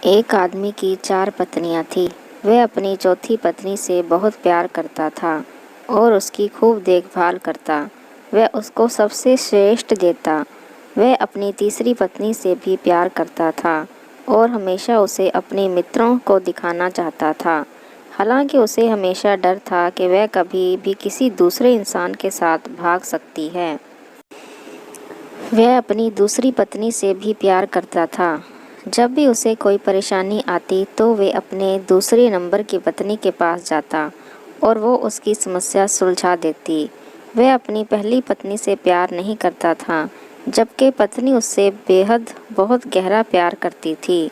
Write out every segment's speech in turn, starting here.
एक आदमी की 4 पत्नियां थीं। वह अपनी चौथी पत्नी से बहुत प्यार करता था और उसकी खूब देखभाल करता। वह उसको सबसे श्रेष्ठ देता। वह अपनी तीसरी पत्नी से भी प्यार करता था और हमेशा उसे अपने मित्रों को दिखाना चाहता था। हालांकि उसे हमेशा डर था कि वह कभी भी किसी दूसरे इंसान के साथ भाग सकती है। वह अपनी दूसरी पत्नी से भी प्यार करता था। जब भी उसे कोई परेशानी आती तो वे अपने दूसरे नंबर की पत्नी के पास जाता और वो उसकी समस्या सुलझा देती। वह अपनी पहली पत्नी से प्यार नहीं करता था, जबकि पत्नी उससे बेहद बहुत गहरा प्यार करती थी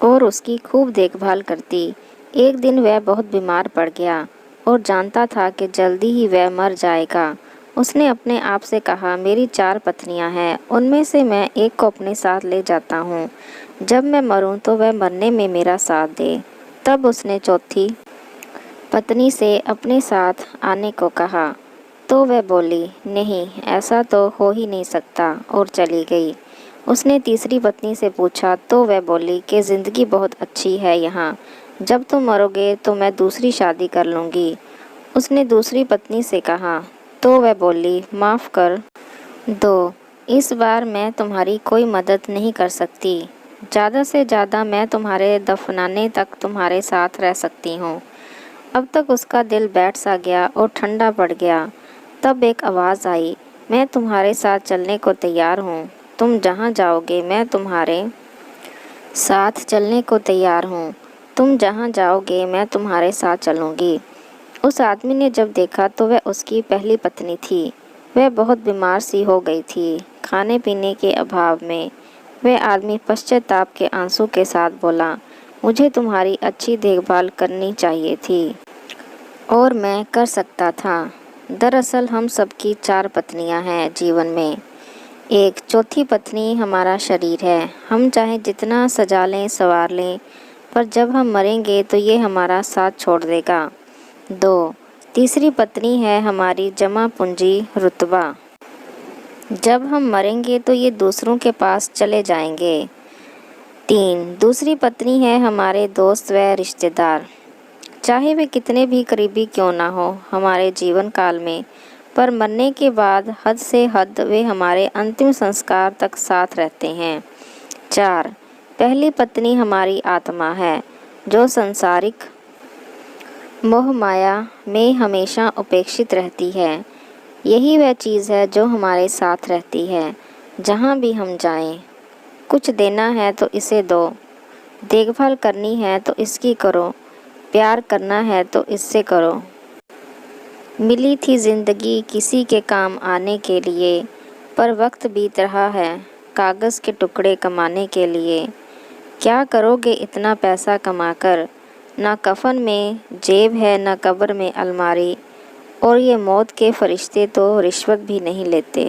और उसकी खूब देखभाल करती। एक दिन वह बहुत बीमार पड़ गया और जानता था कि जल्दी ही वह मर जाएगा। उसने अपने आप से कहा, मेरी 4 पत्नियां हैं, उनमें से मैं एक को अपने साथ ले जाता हूँ। जब मैं मरूं तो वह मरने में मेरा साथ दे। तब उसने चौथी पत्नी से अपने साथ आने को कहा, तो वह बोली, नहीं, ऐसा तो हो ही नहीं सकता, और चली गई। उसने तीसरी पत्नी से पूछा तो वह बोली कि ज़िंदगी बहुत अच्छी है यहाँ। जब तुम मरोगे तो मैं दूसरी शादी कर लूँगी। उसने दूसरी पत्नी से कहा तो वह बोली, माफ़ कर दो, इस बार मैं तुम्हारी कोई मदद नहीं कर सकती। ज़्यादा से ज़्यादा मैं तुम्हारे दफनाने तक तुम्हारे साथ रह सकती हूँ। अब तक उसका दिल बैठ सा गया और ठंडा पड़ गया। तब एक आवाज़ आई, मैं तुम्हारे साथ चलने को तैयार हूँ। तुम जहाँ जाओगे मैं तुम्हारे साथ चलने को तैयार हूँ। तुम जहाँ जाओगे मैं तुम्हारे साथ चलूँगी। उस आदमी ने जब देखा तो वह उसकी पहली पत्नी थी। वह बहुत बीमार सी हो गई थी। खाने पीने के अभाव में वह आदमी पश्चाताप के आंसू के साथ बोला, मुझे तुम्हारी अच्छी देखभाल करनी चाहिए थी और मैं कर सकता था। दरअसल हम सबकी 4 पत्नियां हैं जीवन में। एक चौथी पत्नी हमारा शरीर है। हम चाहे जितना सजा लें संवार लें, पर जब हम मरेंगे तो ये हमारा साथ छोड़ देगा। 2 तीसरी पत्नी है हमारी जमा पूंजी रुतबा। जब हम मरेंगे तो ये दूसरों के पास चले जाएंगे। 3 दूसरी पत्नी है हमारे दोस्त व रिश्तेदार। चाहे वे कितने भी करीबी क्यों ना हो हमारे जीवन काल में, पर मरने के बाद हद से हद वे हमारे अंतिम संस्कार तक साथ रहते हैं। 4 पहली पत्नी हमारी आत्मा है, जो सांसारिक मोह माया में हमेशा उपेक्षित रहती है। यही वह चीज़ है जो हमारे साथ रहती है जहाँ भी हम जाएं। कुछ देना है तो इसे दो, देखभाल करनी है तो इसकी करो, प्यार करना है तो इससे करो। मिली थी ज़िंदगी किसी के काम आने के लिए, पर वक्त बीत रहा है कागज़ के टुकड़े कमाने के लिए। क्या करोगे इतना पैसा कमाकर? ना कफन में जेब है ना कब्र में अलमारी, और ये मौत के फरिश्ते तो रिश्वत भी नहीं लेते।